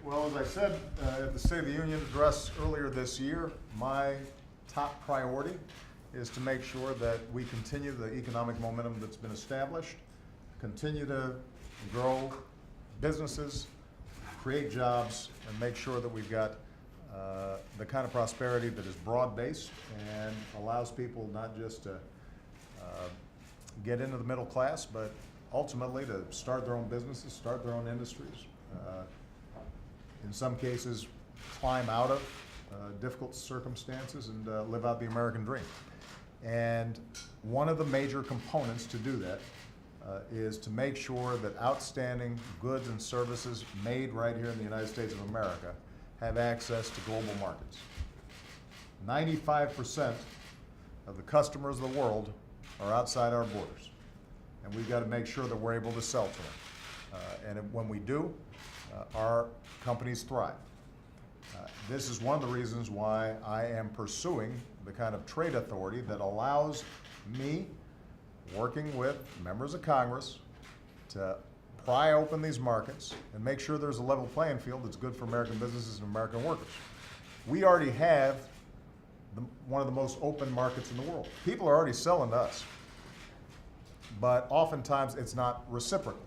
Well, as I said at the State of the Union address earlier this year, my top priority is to make sure that we continue the economic momentum that's been established, continue to grow businesses, create jobs, and make sure that we've got the kind of prosperity that is broad-based and allows people not just to get into the middle class, but ultimately to start their own businesses, start their own industries. In some cases, climb out of difficult circumstances and live out the American dream. And one of the major components to do that is to make sure that outstanding goods and services made right here in the United States of America have access to global markets. 95% of the customers of the world are outside our borders, and we've got to make sure that we're able to sell to them. And when we do, our companies thrive. This is one of the reasons why I am pursuing the kind of trade authority that allows me, working with members of Congress, to pry open these markets and make sure there's a level playing field that's good for American businesses and American workers. We already have one of the most open markets in the world. People are already selling to us, but oftentimes it's not reciprocal.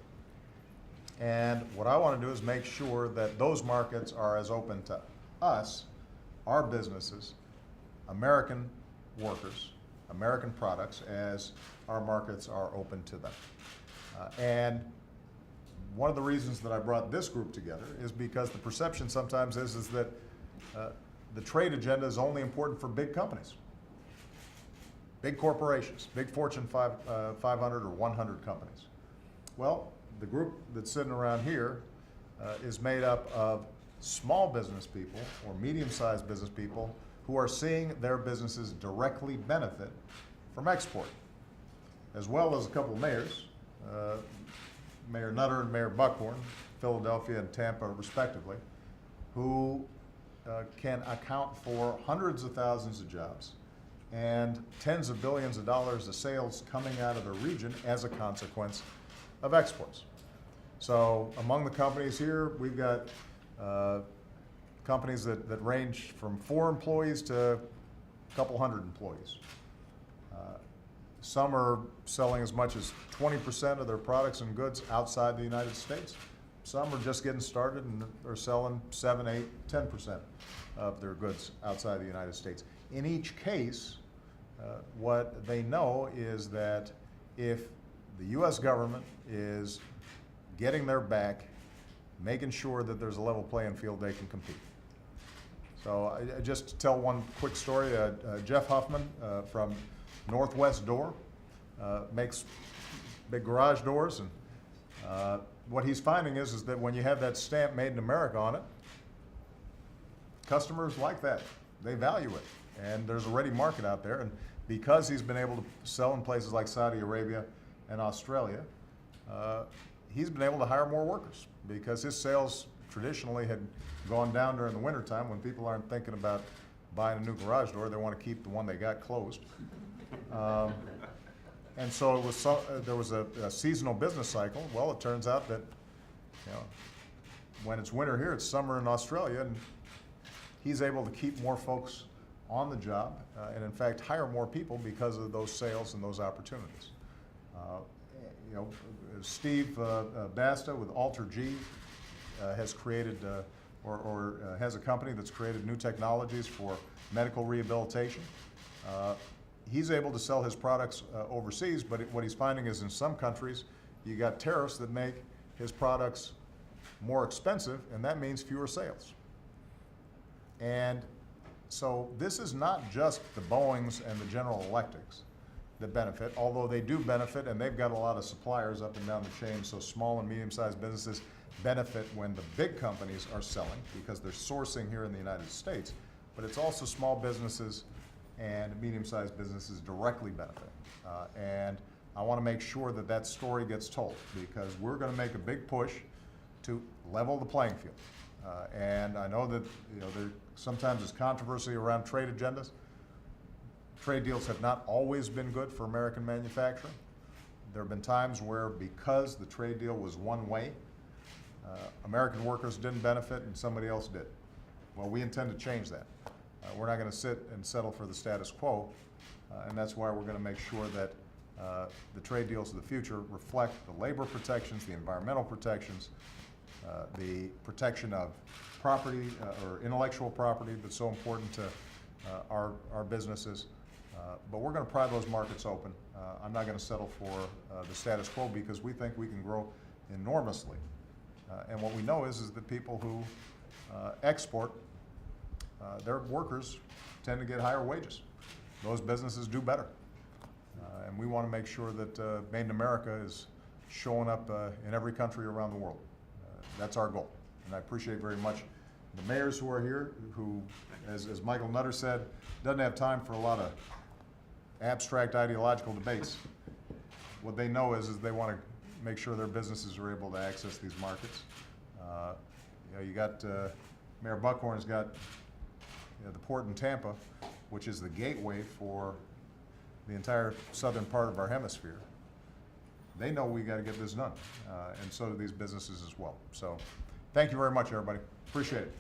And what I want to do is make sure that those markets are as open to us, our businesses, American workers, American products, as our markets are open to them. And one of the reasons that I brought this group together is because the perception sometimes is that the trade agenda is only important for big companies, big corporations, big Fortune 500 or 100 companies. Well, the group that's sitting around here is made up of small business people or medium-sized business people who are seeing their businesses directly benefit from export, as well as a couple of mayors, Mayor Nutter and Mayor Buckhorn, Philadelphia and Tampa respectively, who can account for hundreds of thousands of jobs and tens of billions of dollars of sales coming out of the region as a consequence of exports. So among the companies here, we've got companies that range from 4 employees to a couple hundred employees. Some are selling as much as 20% of their products and goods outside the United States. Some are just getting started and are selling 7, 8, 10% of their goods outside the United States. In each case, what they know is that if the U.S. government is getting their back, making sure that there's a level playing field, they can compete. So just to tell one quick story, Jeff Huffman from Northwest Door makes big garage doors, and what he's finding is that when you have that stamp made in America on it, customers like that. They value it, and there's a ready market out there, and because he's been able to sell in places like Saudi Arabia and Australia, he's been able to hire more workers because his sales traditionally had gone down during the wintertime when people aren't thinking about buying a new garage door. They want to keep the one they got closed. And so it was there was a seasonal business cycle. Well, it turns out that when it's winter here, it's summer in Australia, and he's able to keep more folks on the job and in fact hire more people because of those sales and those opportunities. Steve Basta with Alter G has created or has a company that's created new technologies for medical rehabilitation. He's able to sell his products overseas, but what he's finding is in some countries you got tariffs that make his products more expensive, and that means fewer sales. And so this is not just the Boeings and the General Electrics that benefit, although they do benefit, and they've got a lot of suppliers up and down the chain, so small and medium-sized businesses benefit when the big companies are selling because they're sourcing here in the United States, but it's also small businesses and medium-sized businesses directly benefit. And I want to make sure that that story gets told because we're going to make a big push to level the playing field. And I know that there sometimes is controversy around trade agendas. Trade deals have not always been good for American manufacturing. There have been times where because the trade deal was one way, American workers didn't benefit and somebody else did. Well, we intend to change that. We're not going to sit and settle for the status quo, and that's why we're going to make sure that the trade deals of the future reflect the labor protections, the environmental protections, the protection of property or intellectual property that's so important to our businesses. But we're going to pry those markets open. I'm not going to settle for the status quo because we think we can grow enormously. And what we know is that people who export, their workers tend to get higher wages. Those businesses do better. And we want to make sure that Made in America is showing up in every country around the world. That's our goal. And I appreciate very much the mayors who are here, who, as Michael Nutter said, doesn't have time for a lot of abstract ideological debates. What they know is they want to make sure their businesses are able to access these markets. You got Mayor Buckhorn's got the port in Tampa, which is the gateway for the entire southern part of our hemisphere. They know we got to get this done, and so do these businesses as well. So, thank you very much, everybody. Appreciate it.